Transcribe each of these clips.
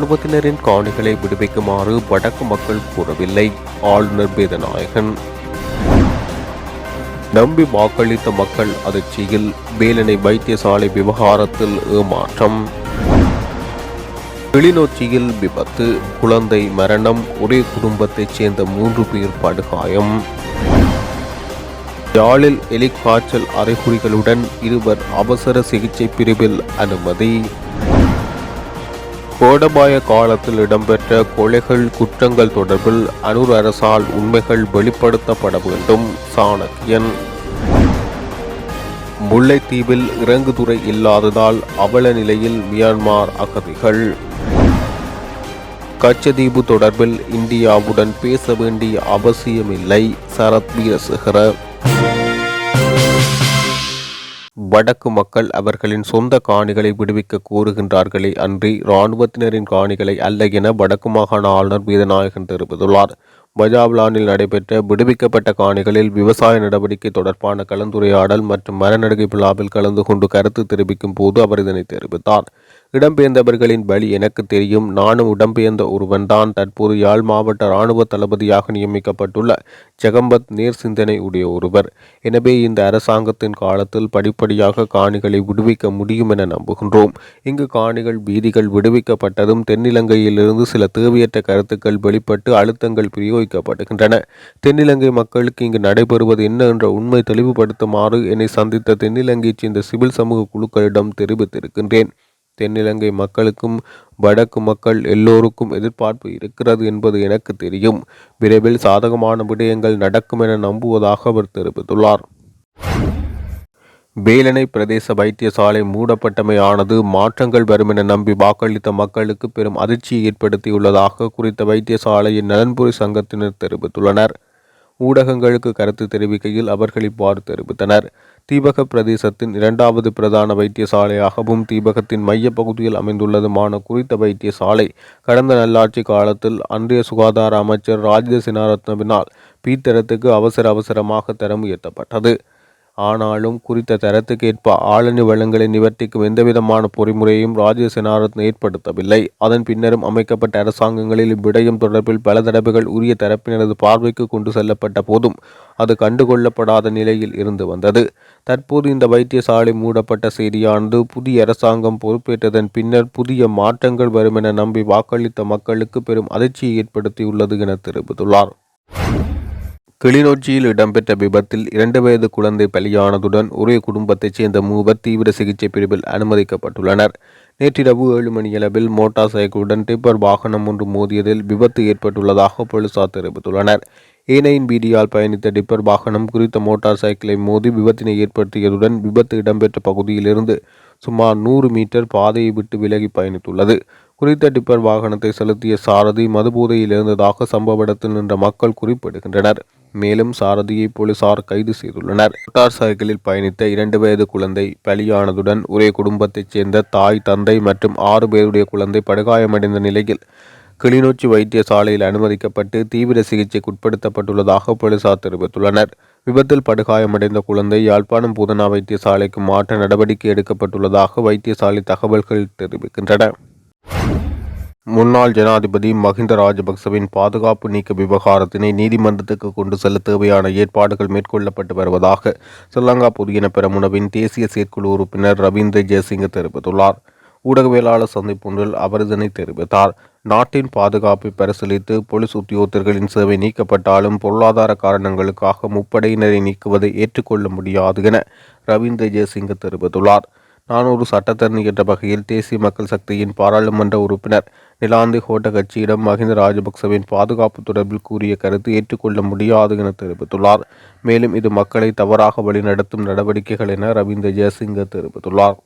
இராணுவத்தினரின் காணிகளை விடுவிக்குமாறு வடக்கு மக்கள் கூறவில்லை. ஆளுநர் வேதநாயகன். நம்பி வாக்களித்த மக்கள் அதிர்ச்சியில். வேலணை வைத்தியசாலை விவகாரத்தில் ஏமாற்றம். கிளிநொச்சியில் விபத்து, குழந்தை மரணம், ஒரே குடும்பத்தைச் சேர்ந்த 3 பேர் படுகாயம். யாழில் எலிக்காய்ச்சல் அறிகுறிகளுடன் 2 அவசர சிகிச்சை பிரிவில் அனுமதி. கோடபாய காலத்தில் இடம்பெற்ற கொலைகள் குற்றங்கள் தொடர்பில் அனூர் அரசால் உண்மைகள் வெளிப்படுத்தப்பட வேண்டும். சாணக்கியன். முல்லைத்தீவில் இறங்குதுறை இல்லாததால் அவல நிலையில் மியான்மர் அகதிகள். கச்சதீவு தொடர்பில் இந்தியாவுடன் பேச வேண்டிய அவசியமில்லை. சரத் வீரசேகர. வடக்கு மக்கள் அவர்களின் சொந்த காணிகளை விடுவிக்க கோருகின்றார்களே அன்றி இராணுவத்தினரின் காணிகளை அல்ல என வடக்கு மாகாண ஆளுநர் வேதநாயகன் தெரிவித்துள்ளார். பஜாவ்லானில் நடைபெற்ற விடுவிக்கப்பட்ட காணிகளில் விவசாய நடவடிக்கை தொடர்பான கலந்துரையாடல் மற்றும் மரநடுகை விழாவில் கலந்து கொண்டு கருத்து தெரிவிக்கும் போது அவர் இதனை தெரிவித்தார். இடம்பெயர்ந்தவர்களின் வழி எனக்கு தெரியும். நானும் இடம்பெயர்ந்த ஒருவன்தான். தற்போது யாழ் மாவட்ட இராணுவ தளபதியாக நியமிக்கப்பட்டுள்ள ஜெகம்பத் நேர் சிந்தனை உடைய ஒருவர். எனவே இந்த அரசாங்கத்தின் காலத்தில் படிப்படியாக காணிகளை விடுவிக்க முடியும் என நம்புகின்றோம். இங்கு காணிகள் வீதிகள் விடுவிக்கப்பட்டதும் தென்னிலங்கையிலிருந்து சில தேவையற்ற கருத்துக்கள் வெளிப்பட்டு அழுத்தங்கள் பிரயோகிக்கப்படுகின்றன. தென்னிலங்கை மக்களுக்கு இங்கு நடைபெறுவது என்ன என்ற உண்மை தெளிவுபடுத்துமாறு என்னை சந்தித்த தென்னிலங்கையைச் சேர்ந்த சிவில் சமூக குழுக்களிடம் தெரிவித்திருக்கின்றேன். தென்னிலங்கை மக்களுக்கும் வடக்கு மக்கள் எல்லோருக்கும் எதிர்பார்ப்பு இருக்கிறது என்பது எனக்கு தெரியும். விரைவில் சாதகமான விடயங்கள் நடக்கும் என நம்புவதாக அவர் தெரிவித்துள்ளார். வேலணை பிரதேச வைத்தியசாலை மூடப்பட்டமையானது மாற்றங்கள் வரும் என நம்பி வாக்களித்த மக்களுக்கு பெரும் அதிர்ச்சியை ஏற்படுத்தியுள்ளதாக குறித்த வைத்தியசாலையின் நலன்புரி சங்கத்தினர் தெரிவித்துள்ளனர். ஊடகங்களுக்கு கருத்து தெரிவிக்கையில் அவர்கள் இவ்வாறு தெரிவித்தனர். தீபக பிரதேசத்தின் 2வது பிரதான வைத்தியசாலையாகவும் தீபகத்தின் மைய பகுதியில் அமைந்துள்ளதுமான குறித்த வைத்தியசாலை கடந்த நல்லாட்சி காலத்தில் அன்றைய சுகாதார அமைச்சர் ராஜித சேனாரத்னவினால் பீத்தரத்துக்கு அவசரமாக தரம் உயர்த்தப்பட்டது. ஆனாலும் குறித்த தரத்துக்கேற்ப ஆளணி வளங்களை நிவர்த்திக்கும் எந்தவிதமான பொறிமுறையும் ராஜித சேனாரத்ன ஏற்படுத்தவில்லை. அதன் பின்னரும் அமைக்கப்பட்ட அரசாங்கங்களில் இவ்விடயம் தொடர்பில் பல தடவைகள் உரிய தரப்பினரது பார்வைக்கு கொண்டு செல்லப்பட்ட போதும் அது கண்டுகொள்ளப்படாத நிலையில் இருந்து வந்தது. தற்போது இந்த வைத்தியசாலை மூடப்பட்ட செய்தியானது புதிய அரசாங்கம் பொறுப்பேற்றதன் பின்னர் புதிய மாற்றங்கள் வரும் என நம்பி வாக்களித்த மக்களுக்கு பெரும் அதிர்ச்சியை ஏற்படுத்தியுள்ளது என தெரிவித்துள்ளார். கிளிநொச்சியில் இடம்பெற்ற விபத்தில் 2 வயது குழந்தை பலியானதுடன் ஒரே குடும்பத்தைச் சேர்ந்த 3 தீவிர சிகிச்சை பிரிவில் அனுமதிக்கப்பட்டுள்ளனர். நேற்றிரவு 7 மணியளவில் மோட்டார் சைக்கிளுடன் டிப்பர் வாகனம் ஒன்று மோதியதில் விபத்து ஏற்பட்டுள்ளதாக போலீசார் தெரிவித்துள்ளனர். ஏனையின் வீதியால் பயணித்த டிப்பர் வாகனம் குறித்த மோட்டார் சைக்கிளை மோதி விபத்தினை ஏற்படுத்தியதுடன் விபத்து இடம்பெற்ற பகுதியிலிருந்து சுமார் 100 மீட்டர் பாதையை விட்டு விலகி பயணித்துள்ளது. குறித்த டிப்பர் வாகனத்தை செலுத்திய சாரதி மதுபோதையில் இருந்ததாக சம்பவ இடத்தில் நின்ற மக்கள் குறிப்பிடுகின்றனர். மேலும் சாரதியை போலீசார் கைது செய்துள்ளனர். மோட்டார் சைக்கிளில் பயணித்த 2 வயது குழந்தை பலியானதுடன் ஒரே குடும்பத்தைச் சேர்ந்த தாய், தந்தை மற்றும் 6 பேருடைய குழந்தை படுகாயமடைந்த நிலையில் கிளிநொச்சி வைத்தியசாலையில் அனுமதிக்கப்பட்டு தீவிர சிகிச்சைக்கு உட்படுத்தப்பட்டுள்ளதாக போலீசார் தெரிவித்துள்ளனர். விபத்தில் படுகாயமடைந்த குழந்தை யாழ்ப்பாணம் பூதனா வைத்தியசாலைக்கு மாற்ற நடவடிக்கை எடுக்கப்பட்டுள்ளதாக வைத்தியசாலை தகவல்கள் தெரிவிக்கின்றன. முன்னாள் ஜனாதிபதி மஹிந்த ராஜபக்சவின் பாதுகாப்பு நீக்க விவகாரத்தினை நீதிமன்றத்துக்கு கொண்டு செல்ல தேவையான ஏற்பாடுகள் மேற்கொள்ளப்பட்டு வருவதாக ஸ்ரீலங்கா பொதுஜன பெரமுனவின் தேசிய செயற்குழு உறுப்பினர் ரவீந்திர ஜெயசிங்க தெரிவித்துள்ளார். ஊடகவியலாளர் சந்திப்பொன்றில் அவர் இதனை தெரிவித்தார். நாட்டின் பாதுகாப்பை பரிசீலித்து போலீஸ் உத்தியோகத்தர்களின் சேவை நீக்கப்பட்டாலும் பொருளாதார காரணங்களுக்காக முப்படையினரை நீக்குவதை ஏற்றுக்கொள்ள முடியாது என ரவீந்திர ஜெயசிங்க தெரிவித்துள்ளார். நான் ஒரு சட்டத்தரணி என்ற வகையில் தேசிய மக்கள் சக்தியின் பாராளுமன்ற உறுப்பினர் நிலாந்தி ஹோட்ட கட்சியிடம் மஹிந்த ராஜபக்சவின் பாதுகாப்பு தொடர்பில் கூறிய கருத்து ஏற்றுக்கொள்ள முடியாது என தெரிவித்துள்ளார். மேலும் இது மக்களை தவறாக வழிநடத்தும் நடவடிக்கைகள் என ரவீந்திர ஜெயசிங்க தெரிவித்துள்ளார்.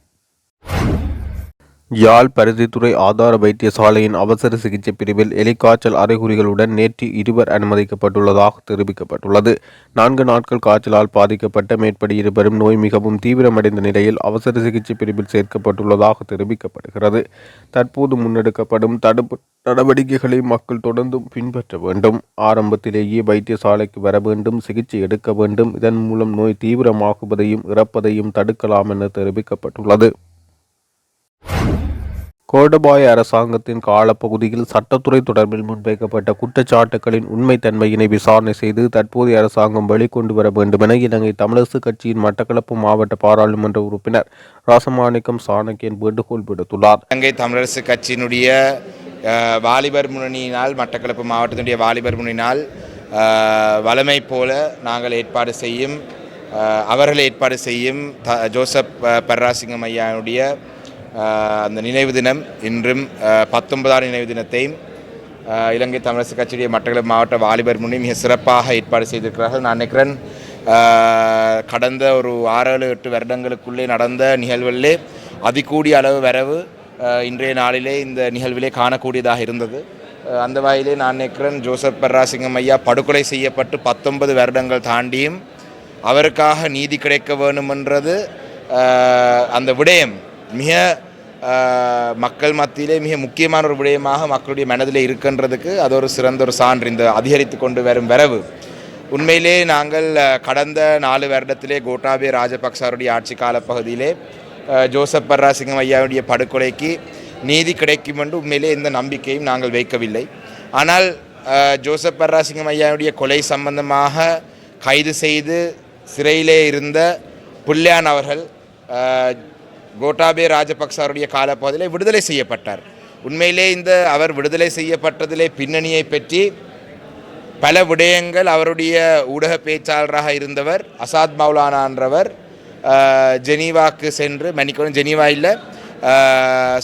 யாழ் பருத்தித்துறை ஆதார வைத்தியசாலையின் அவசர சிகிச்சை பிரிவில் எலிக்காய்ச்சல் அறிகுறிகளுடன் நேற்று 2 அனுமதிக்கப்பட்டுள்ளதாக தெரிவிக்கப்பட்டுள்ளது. 4 நாட்கள் காய்ச்சலால் பாதிக்கப்பட்ட மேற்படி 2 நோய் மிகவும் தீவிரமடைந்த நிலையில் அவசர சிகிச்சை பிரிவில் சேர்க்கப்பட்டுள்ளதாக தெரிவிக்கப்படுகிறது. தற்போது முன்னெடுக்கப்படும் தடுப்பு நடவடிக்கைகளை மக்கள் தொடர்ந்தும் பின்பற்ற வேண்டும். ஆரம்பத்திலேயே வைத்தியசாலைக்கு வர வேண்டும், சிகிச்சை எடுக்க வேண்டும். இதன் மூலம் நோய் தீவிரமாகுவதையும் இறப்பதையும் தடுக்கலாம் என தெரிவிக்கப்பட்டுள்ளது. கோடபாய அரசாங்கத்தின் காலப்பகுதியில் சட்டத்துறை தொடர்பில் முன்வைக்கப்பட்ட குற்றச்சாட்டுகளின் உண்மைத்தன்மையினை விசாரணை செய்து தற்போதைய அரசாங்கம் வெளிக்கொண்டு வர வேண்டுமென இலங்கை தமிழரசு கட்சியின் மட்டக்களப்பு மாவட்ட பாராளுமன்ற உறுப்பினர் ராசமாணிக்கம் சாணக்கியன் வேண்டுகோள் விடுத்துள்ளார். இலங்கை தமிழரசு கட்சியினுடைய வாலிபர் முன்னணியினால், மட்டக்களப்பு மாவட்டத்தினுடைய வாலிபர் முன்னணியினால் வளமை போல நாங்கள் அவர்கள் ஏற்பாடு செய்யும் ஜோசப் பர்ராசிங்கம் ஐயாவுடைய அந்த நினைவு தினம் இன்றும் 19ஆம் நினைவு தினத்தையும் இலங்கை தமிழரசு கட்சியுடைய மட்டக்களப்பு மாவட்ட வாலிபர் முன்னணி மிக சிறப்பாக ஏற்பாடு செய்திருக்கிறார்கள். நான் நினைக்கிறேன் கடந்த ஒரு 6-8 வருடங்களுக்குள்ளே நடந்த நிகழ்வுகளிலே அதிகூடிய அளவு வரவு இன்றைய நாளிலே இந்த நிகழ்விலே காணக்கூடியதாக இருந்தது. அந்த வகையிலே நான் நினைக்கிறேன் ஜோசப் பர்ராசிங்கம் ஐயா படுகொலை செய்யப்பட்டு 19 வருடங்கள் தாண்டியும் அவருக்காக நீதி கிடைக்க வேண்டுமென்றது அந்த விடயம் மிக மக்கள் மத்தியிலே மிக முக்கியமான ஒரு விடயமாக மக்களுடைய மனதில் இருக்கின்றதுக்கு அது ஒரு சிறந்த ஒரு சான்று. இந்த அதிகரித்து கொண்டு வரும் வரவு உண்மையிலே நாங்கள் கடந்த 4 வருடத்திலே கோட்டாபய ராஜபக்சருடைய ஆட்சி காலப்பகுதியிலே ஜோசப் பர்ராசிங்கம் ஐயாவுடைய படுகொலைக்கு நீதி கிடைக்கும் என்று உண்மையிலே எந்த நம்பிக்கையும் நாங்கள் வைக்கவில்லை. ஆனால் ஜோசப் பர்ராசிங்கம் ஐயாவுடைய கொலை சம்பந்தமாக கைது செய்து சிறையிலே இருந்த புல்லியான் அவர்கள் கோட்டாபய ராஜபக்சருடைய காலப்பகுதியிலே விடுதலை செய்யப்பட்டார். உண்மையிலே அவர் விடுதலை செய்யப்பட்டதிலே பின்னணியை பற்றி பல விடயங்கள் அவருடைய ஊடக பேச்சாளராக இருந்தவர் அசாத் மௌலானா என்றவர் ஜெனீவாக்கு சென்று, ஜெனீவா இல்லை,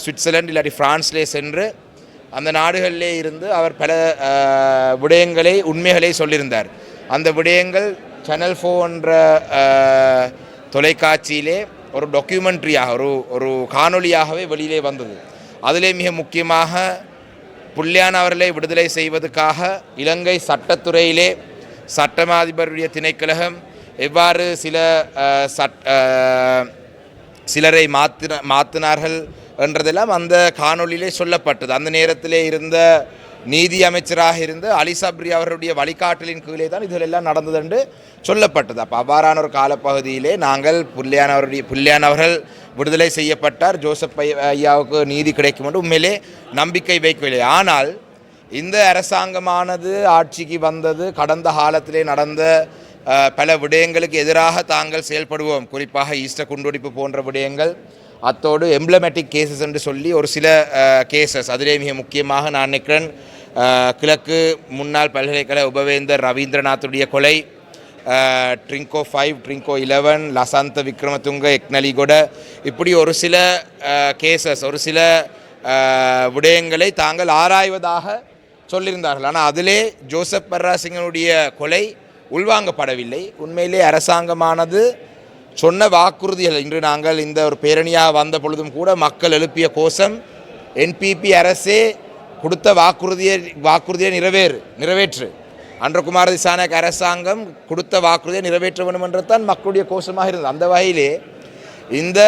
சுவிட்சர்லாந்து இல்லாட்டி பிரான்ஸ்லே சென்று அந்த நாடுகளிலே இருந்து அவர் பல விடயங்களை உண்மைகளை சொல்லியிருந்தார். அந்த விடயங்கள் சேனல் 4 என்ற தொலைக்காட்சியிலே ஒரு டாக்குமெண்ட்ரியாக ஒரு காணொலியாகவே வெளியிலே வந்தது. அதிலே மிக முக்கியமாக புல்லியான் அவர்களை விடுதலை செய்வதற்காக இலங்கை சட்டத்துறையிலே சட்டமாதிபருடைய திணைக்களகம் எவ்வாறு சிலரை மாற்றினார்கள் என்றதெல்லாம் அந்த காணொலியிலே சொல்லப்பட்டது. அந்த நேரத்திலே இருந்த நீதி அமைச்சராக இருந்த அலி சப்ரி அவருடைய வழிகாட்டலின் கீழே தான் இதிலெல்லாம் நடந்தது என்று சொல்லப்பட்டது. அப்போ அவ்வாறான ஒரு காலப்பகுதியிலே நாங்கள் புல்லியான் அவர்கள் விடுதலை செய்யப்பட்டார், ஜோசப் ஐயாவுக்கு நீதி கிடைக்கும் என்று உண்மையிலே நம்பிக்கை வைக்கவில்லை. ஆனால் இந்த அரசாங்கமானது ஆட்சிக்கு வந்தது கடந்த காலத்திலே நடந்த பல விடயங்களுக்கு எதிராக தாங்கள் செயல்படுவோம், குறிப்பாக ஈஸ்டர் குண்டுவெடிப்பு போன்ற விடயங்கள், அத்தோடு எம்ப்ளமேட்டிக் கேசஸ் என்று சொல்லி ஒரு சில கேசஸ், அதிலே மிக முக்கியமாக நான் நினைக்கிறேன் கிழக்கு முன்னாள் பல்கலைக்கழக உபவேந்தர் ரவீந்திரநாத்துடைய கொலை, ட்ரிங்கோ 5, ட்ரிங்கோ 11, லசந்த விக்ரமதுங்க, எக்னலிகொட, இப்படி ஒரு சில கேசஸ், ஒரு சில விடயங்களை தாங்கள் ஆராய்வதாக சொல்லியிருந்தார்கள். ஆனால் அதிலே ஜோசப் பர்ராசிங்கனுடைய கொலை உள்வாங்கப்படவில்லை. உண்மையிலே அரசாங்கமானது சொன்ன வாக்குறுதிகள், இன்று நாங்கள் இந்த ஒரு பேரணியாக வந்த பொழுதும் கூட மக்கள் எழுப்பிய கோஷம் என்பிபி அரசே கொடுத்த வாக்குறுதியை நிறைவேற்று, அன்றகுமார திசாநாயக்க அரசாங்கம் கொடுத்த வாக்குறுதியை நிறைவேற்ற வேண்டும் என்றுதான் மக்களுடைய கோஷமாக இருந்தது. அந்த வகையிலே இந்த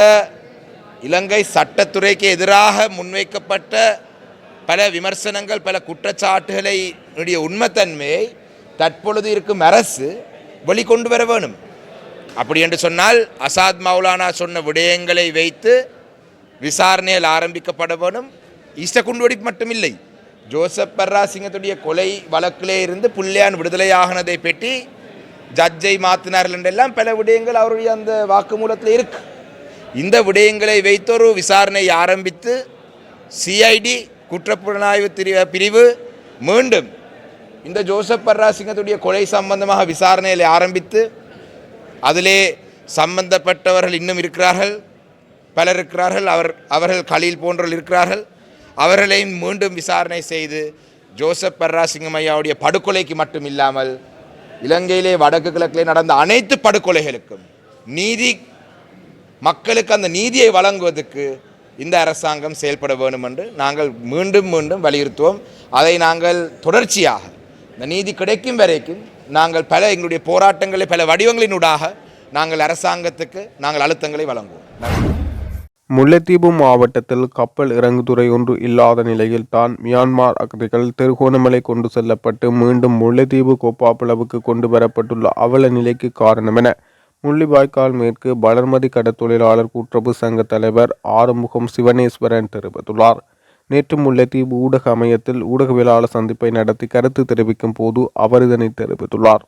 இலங்கை சட்டத்துறைக்கு எதிராக முன்வைக்கப்பட்ட பல விமர்சனங்கள், பல குற்றச்சாட்டுகளை உண்மைத்தன்மையை தற்பொழுது இருக்கும் அரசு வெளிக்கொண்டு வர வேணும். அப்படி என்று சொன்னால் அசாத் மௌலானா சொன்ன விடயங்களை வைத்து விசாரணைகள் ஆரம்பிக்கப்பட வேணும். ஈஸ்டர் குண்டுவெடிப்பு மட்டுமில்லை, ஜோசப் பர்ராசிங்கத்துடைய கொலை வழக்கிலே இருந்து புல்லியான் விடுதலையாகினதை பற்றி ஜட்ஜை மாற்றினார்கள் என்றெல்லாம் பல விடயங்கள் அவருடைய அந்த வாக்குமூலத்தில் இருக்கு. இந்த விடயங்களை வைத்தொரு விசாரணை ஆரம்பித்து சிஐடி குற்றப்புலனாய்வு பிரிவு மீண்டும் இந்த ஜோசப் பர்ராசிங்கத்துடைய கொலை சம்பந்தமாக விசாரணைகளை ஆரம்பித்து அதிலே சம்பந்தப்பட்டவர்கள் இன்னும் இருக்கிறார்கள், பலர் இருக்கிறார்கள், அவர்கள் கலீல் போன்றவர்கள் இருக்கிறார்கள், அவர்களையும் மீண்டும் விசாரணை செய்து ஜோசப் பர்ராசிங்கம் ஐயாவுடைய படுகொலைக்கு மட்டும் இல்லாமல் இலங்கையிலே வடக்கு கிழக்கிலே நடந்த அனைத்து படுகொலைகளுக்கும் நீதி, மக்களுக்கு அந்த நீதியை வழங்குவதற்கு இந்த அரசாங்கம் செயல்பட வேண்டும் என்று நாங்கள் மீண்டும் மீண்டும் வலியுறுத்துவோம். அதை நாங்கள் தொடர்ச்சியாக இந்த நீதி கிடைக்கும் வரைக்கும் நாங்கள் எங்களுடைய போராட்டங்களை பல வடிவங்களினூடாக நாங்கள் அரசாங்கத்துக்கு நாங்கள் அழுத்தங்களை வழங்குவோம். முல்லைத்தீவு மாவட்டத்தில் கப்பல் இறங்குதுறை ஒன்று இல்லாத நிலையில் தான் மியான்மர் அகதிகள் திருகோணமலை கொண்டு செல்லப்பட்டு மீண்டும் முல்லைத்தீவு கோப்பாப்புலவுக்கு கொண்டு வரப்பட்டுள்ள அவல நிலைக்கு காரணம் என முள்ளிவாய்க்கால் மேற்கு வளர்மதி கடற்தொழிலாளர் கூட்டுறவு சங்க தலைவர் ஆறுமுகம் சிவனேஸ்வரன் தெரிவித்துள்ளார். நேற்று முல்லைத்தீவு ஊடக அமையத்தில் ஊடகவியலாளர் சந்திப்பை நடத்தி கருத்து தெரிவிக்கும் போது அவர் இதனை தெரிவித்துள்ளார்.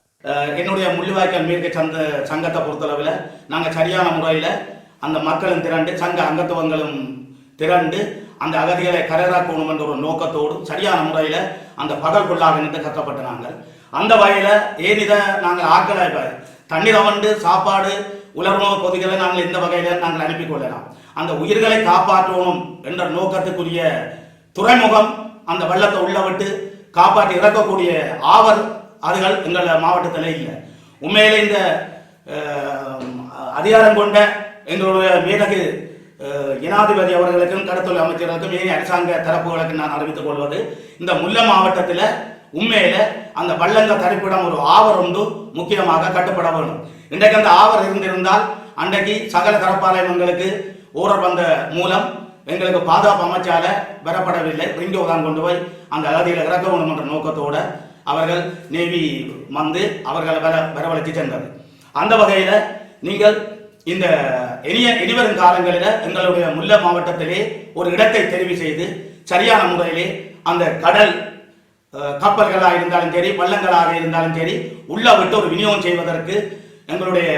என்னுடைய முள்ளிவாய்க்கால் மேற்கு சங்கத்தை பொறுத்தளவில் நாங்கள் சரியான முறையில் அந்த மக்களும் திரண்டு சங்க அங்கத்துவங்களும் திரண்டு அந்த அகதிகளை கரையாக்கணும் என்ற ஒரு நோக்கத்தோடு சரியான முறையில் அந்த பகல் கொள்ளாக நின்று கஷ்டப்பட்டு நாங்கள் அந்த வகையில் ஏனித நாங்கள் ஆக்களை தண்ணீரை வந்து சாப்பாடு உலர்ணவு பொதிகளை நாங்கள் இந்த வகையில் நாங்கள் அனுப்பி கொள்ளலாம். அந்த உயிர்களை காப்பாற்றணும் என்ற நோக்கத்துக்குரிய துறைமுகம் அந்த வெள்ளத்தை உள்ள விட்டு காப்பாற்றி இறக்கக்கூடிய ஆவர் அதுகள் எங்கள் மாவட்டத்தில் இல்லை. உண்மையிலே இந்த அதிகாரம் கொண்ட எங்களுடைய மேலகு ஜனாதிபதி அவர்களுக்கும் கடற்தொழில் அமைச்சர்களுக்கும் ஏனைய அரசாங்க தரப்புகளுக்கு நான் அறிவித்துக் கொள்வது, இந்த முல்லை மாவட்டத்தில் உண்மையில அந்த வள்ளங்க தரிப்பிடம் ஒரு ஆவர் ஒன்று முக்கியமாக கட்டுப்பட வேண்டும். இன்றைக்கு அந்த ஆவர் இருந்திருந்தால் அன்றைக்கு சகல தரப்பாளையங்களுக்கு ஓரர் வந்த மூலம் எங்களுக்கு பாதுகாப்பு அமைச்சால வரப்படவில்லை. ரிங்கோ தான் கொண்டு போய் அந்த அகதிகளை இறக்க வேண்டும் என்ற நோக்கத்தோடு அவர்கள் நேவி வந்து அவர்களை வரவழைத்து சென்றது. அந்த வகையில் நீங்கள் இந்த இனிவரும் காலங்களில் எங்களுடைய முல்லை மாவட்டத்திலே ஒரு இடத்தை தெரிவு செய்து சரியான முறையிலே அந்த கடல் கப்பல்களாக இருந்தாலும் சரி வள்ளங்களாக இருந்தாலும் சரி உள்ள விட்டு ஒரு விநியோகம் செய்வதற்கு எங்களுடைய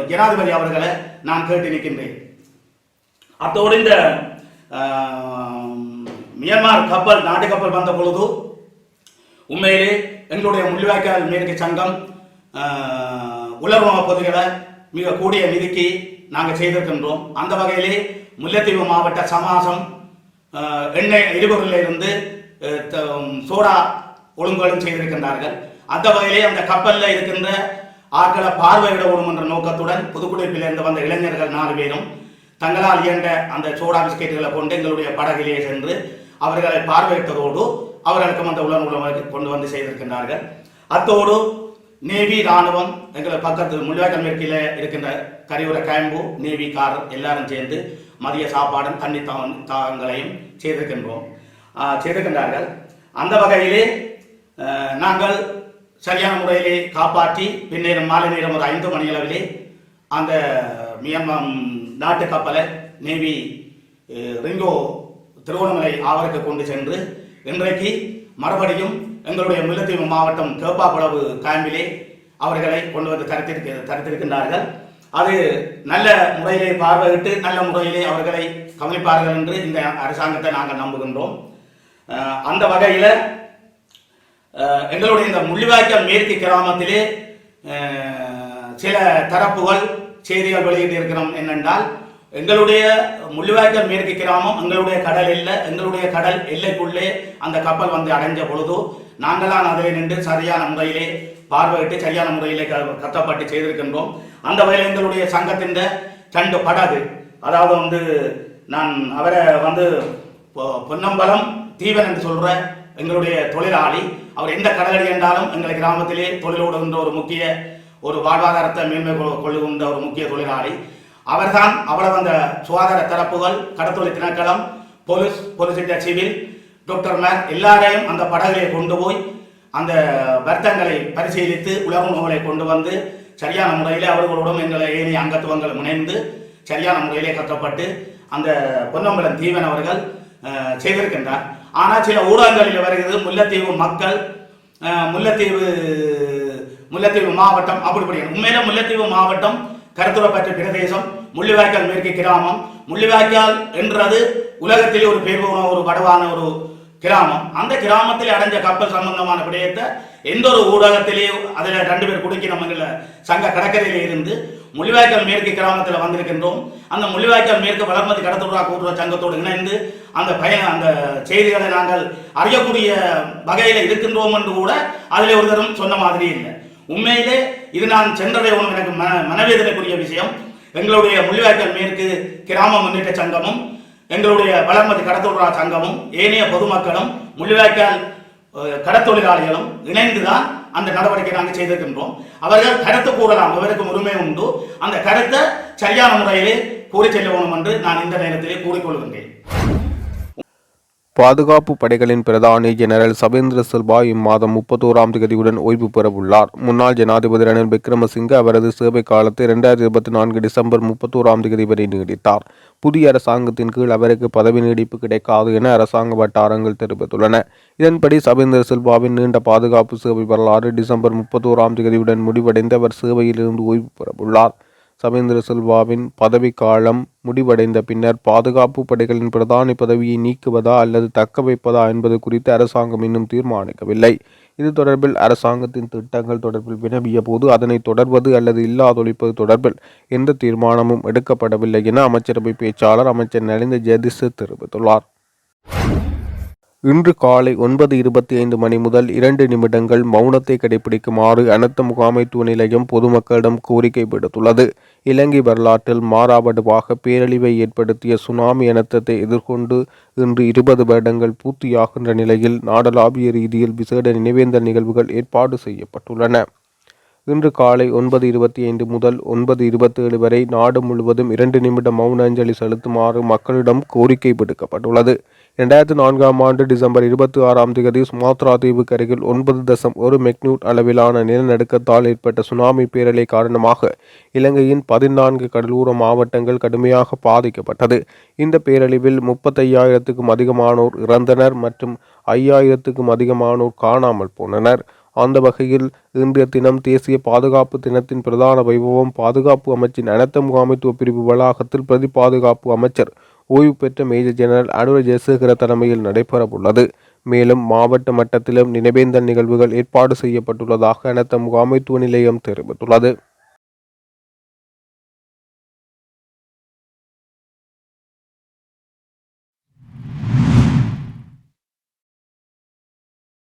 ஜனாதிபதி அவர்களை நான் கேட்டு நிற்கின்றேன். அத்தோடு இந்த மியான்மர் கப்பல் நாட்டு கப்பல் வந்த பொழுது உண்மையிலே எங்களுடைய முள்ளிவாய்க்கால் மேற்கு சங்கம் உலர்வ பொதுகளை மிக கூடிய நிதிக்கு நாங்கள் செய்திருக்கின்றோம். அந்த வகையிலே முல்லைத்தீவு மாவட்ட சமாசம் எண்ணெய் எரிபொருளில் இருந்து சோடா ஒழுங்குகளும் செய்திருக்கின்றார்கள். அந்த வகையிலே அந்த கப்பலில் இருக்கின்ற ஆட்களை பார்வையிட விடும் என்ற நோக்கத்துடன் புதுக்குடிப்பிலிருந்து வந்த இளைஞர்கள் 4 பேரும் தங்களால் இயன்ற அந்த சோடா பிஸ்கெட்டுகளை கொண்டு எங்களுடைய படகிலே சென்று அவர்களை பார்வையிட்டதோடு அவர்களுக்கும் அந்த உலக கொண்டு வந்து செய்திருக்கின்றார்கள். அத்தோடு நேவி இராணுவம் எங்கள் பக்கத்தில் முள்ளிவாய்க்கால் மேற்கில் இருக்கின்ற கரையோர கேம்பு நேவி கார் எல்லாரும் சேர்ந்து மதிய சாப்பாடும் தண்ணி தாகங்களையும் செய்திருக்கின்றார்கள். அந்த வகையிலே நாங்கள் சரியான முறையிலே காப்பாற்றி பின்னேறும் மாலை நேரம் ஒரு 5 மணி அளவிலே அந்த மியான்மர் நாட்டு கப்பலை நேவி ரிங்கோ திருவண்ணாமலை ஆவருக்கு கொண்டு சென்று இன்றைக்கு மறுபடியும் எங்களுடைய முல்லைத்தீவு மாவட்டம் கேப்பாப்புலவு கேம்பிலே அவர்களை கொண்டு வந்து தரித்திருக்கின்றார்கள். அது நல்ல முறையிலே பார்வையிட்டு நல்ல முறையிலே அவர்களை கவனிப்பார்கள் என்று இந்த அரசாங்கத்தை நாங்கள் நம்புகின்றோம். அந்த வகையில் எங்களுடைய இந்த முள்ளிவாய்க்கால் மேற்கு கிராமத்திலே சில தரப்புகள் செய்திகள் வெளியிட்டு இருக்கிறோம். என்னென்றால் எங்களுடைய முள்ளிவாய்க்கால் மேற்கு கிராமம் எங்களுடைய கடல் இல்லை, எங்களுடைய கடல் எல்லைக்குள்ளே அந்த கப்பல் வந்து அடைஞ்ச பொழுது நாங்களாம் அதில் நின்று சரியான முறையிலே பார்வையிட்டு சரியான முறையிலே கட்டப்பட்டு செய்திருக்கின்றோம். அந்த வகையில் எங்களுடைய சங்கத்தின் 2 படகு, அதாவது வந்து நான் அவரை வந்து பொன்னம்பலம் தீவன் என்று சொல்ற எங்களுடைய தொழிலாளி, அவர் எந்த கடலடி என்றாலும் எங்கள் கிராமத்திலே தொழிலோடுகின்ற ஒரு முக்கிய ஒரு வாழ்வாதாரத்தை மேன்மை கொள்ளுகின்ற ஒரு முக்கிய தொழிலாளி அவர்தான். அவ்வளவு அந்த சுகாதார தரப்புகள் கடற்தொழில் திணைக்களம் போலீஸ் சிவில் டாக்டர்மார் எல்லாரையும் அந்த படகுகளை கொண்டு போய் அந்த வர்த்தங்களை பரிசீலித்து உலக உணவுகளை கொண்டு வந்து சரியான முறையிலே அவர்களுடன் எங்களை ஏனைய அங்கத்துவங்கள் இணைந்து சரியான முறையிலே கட்டப்பட்டு அந்த பொன்னம்பலம் தீவன் அவர்கள் செய்திருக்கின்றார். ஆனால் சில ஊடகங்களில் வருகிறது முல்லைத்தீவு மக்கள் முல்லைத்தீவு மாவட்டம் அப்படிப்படி. உண்மையில முல்லைத்தீவு மாவட்டம் கருத்துரப்பற்ற பிரதேசம், முள்ளிவாய்க்கால் மேற்கு கிராமம். முள்ளிவாய்க்கால் என்றது உலகத்திலே ஒரு பேர் போன ஒரு வடவான ஒரு கிராமம். அந்த கிராமத்தில் அடைஞ்ச கப்பல் சம்பந்தமான விடயத்தை எந்த ஒரு ஊடகத்திலே அதில் 2 பேர் குடிக்கிறவங்கள சங்க கடற்கரையிலே இருந்து முள்ளிவாய்க்கால் மேற்கு கிராமத்தில் வந்திருக்கின்றோம். அந்த முள்ளிவாய்க்கால் மேற்கு வளர்மதி கடற்தொழிலாளர் கூட்டுறவு சங்கத்தோடு இணைந்து அந்த செய்திகளை நாங்கள் அறியக்கூடிய வகையில் இருக்கின்றோம் என்று கூட அதில் ஒருத்தரும் சொன்ன மாதிரி இல்லை. உண்மையிலே இது நான் சென்றடையணும் எனக்கு மனவேதனைக்குரிய விஷயம். எங்களுடைய முள்ளிவாய்க்கால் மேற்கு கிராம முன்னேற்ற சங்கமும் எங்களுடைய வளர்மதி கடற்தொழிலாளர் சங்கமும் ஏனைய பொதுமக்களும் முள்ளிவாய்க்கால் கடற்தொழிலாளிகளும் இணைந்துதான் அந்த நடவடிக்கை நாங்கள் செய்திருக்கின்றோம். அவர்கள் கருத்து கூறலாம், அவருக்கும் உரிமை உண்டு. அந்த கருத்தை சரியான முறையிலே கூறி செல்ல வேண்டும் என்று நான் இந்த நேரத்திலே கூறிக்கொள்கின்றேன். பாதுகாப்பு படைகளின் பிரதானி ஜெனரல் சபேந்திர சில்வா இம்மாதம் 31ஆம் தேதியுடன் ஓய்வு பெறவுள்ளார். முன்னாள் ஜனாதிபதி ரணில் விக்ரமசிங்கே அவரது சேவை காலத்தை 2024 டிசம்பர் 31ஆம் தேதி வரை நீடித்தார். புதிய அரசாங்கத்தின் கீழ் அவருக்கு பதவி நீடிப்பு கிடைக்காது என அரசாங்க வட்டாரங்கள் தெரிவித்துள்ளன. இதன்படி சபேந்திர சில்வாவின் நீண்ட பாதுகாப்பு சேவை வரலாறு டிசம்பர் 31ஆம் தேதியுடன் முடிவடைந்து அவர் சேவையிலிருந்து ஓய்வு பெறவுள்ளார். சபேந்திர சில்வாவின் பதவிக்காலம் முடிவடைந்த பின்னர் பாதுகாப்பு படைகளின் பிரதானி பதவியை நீக்குவதா அல்லது தக்க வைப்பதா என்பது குறித்து அரசாங்கம் இன்னும் தீர்மானிக்கவில்லை. இது தொடர்பில் அரசாங்கத்தின் திட்டங்கள் தொடர்பில் வினவிய போது அதனை தொடர்வது அல்லது இல்லாதொழிப்பது தொடர்பில் எந்த தீர்மானமும் எடுக்கப்படவில்லை என அமைச்சரவை பேச்சாளர் அமைச்சர் நலிந்த ஜெயதிச தெரிவித்துள்ளார். இன்று காலை 9:25 மணி முதல் 2 நிமிடங்கள் மௌனத்தை கடைபிடிக்குமாறு அனர்த்த முகாமைத்துவ நிலையம் பொதுமக்களிடம் கோரிக்கை விடுத்துள்ளது. இலங்கை வரலாற்றில் மாறாவடுவாக பேரழிவை ஏற்படுத்திய சுனாமி அனர்த்தத்தை எதிர்கொண்டு இன்று 20 வருடங்கள் பூர்த்தியாகின்ற நிலையில் நாடளாவிய ரீதியில் விசேட நினைவேந்தல் நிகழ்வுகள் ஏற்பாடு செய்யப்பட்டுள்ளன. இன்று காலை 9:25 முதல் 9:27 வரை நாடு முழுவதும் 2 நிமிட மௌன அஞ்சலி செலுத்துமாறு மக்களிடம் கோரிக்கை விடுக்கப்பட்டுள்ளது. 2004ஆம் ஆண்டு டிசம்பர் 26ஆம் தேதி சுமாத்ரா தீவுக்கு அருகில் 9.1 மெக்னியூட் அளவிலான நிலநடுக்கத்தால் ஏற்பட்ட சுனாமி பேரலை காரணமாக இலங்கையின் 14 கடலோர மாவட்டங்கள் கடுமையாக பாதிக்கப்பட்டது. இந்த பேரழிவில் 35,000க்கும் அதிகமானோர் இறந்தனர் மற்றும் 5,000க்கும் அதிகமானோர் காணாமல் போனனர். அந்த வகையில் இன்றைய தினம் தேசிய பாதுகாப்பு தினத்தின் பிரதான வைபவம் பாதுகாப்பு அமைச்சின் அனர்த்த முகாமைத்துவ பிரிவு வளாகத்தில் பிரதி பாதுகாப்பு அமைச்சர் ஓய்வு பெற்ற மேஜர் ஜெனரல் அனுர ஜெயசேகர தலைமையில் நடைபெறவுள்ளது. மேலும் மாவட்ட மட்டத்திலும் நினைவேந்தல் நிகழ்வுகள் ஏற்பாடு செய்யப்பட்டுள்ளதாக அனர்த்த முகாமைத்துவ நிலையம் தெரிவித்துள்ளது.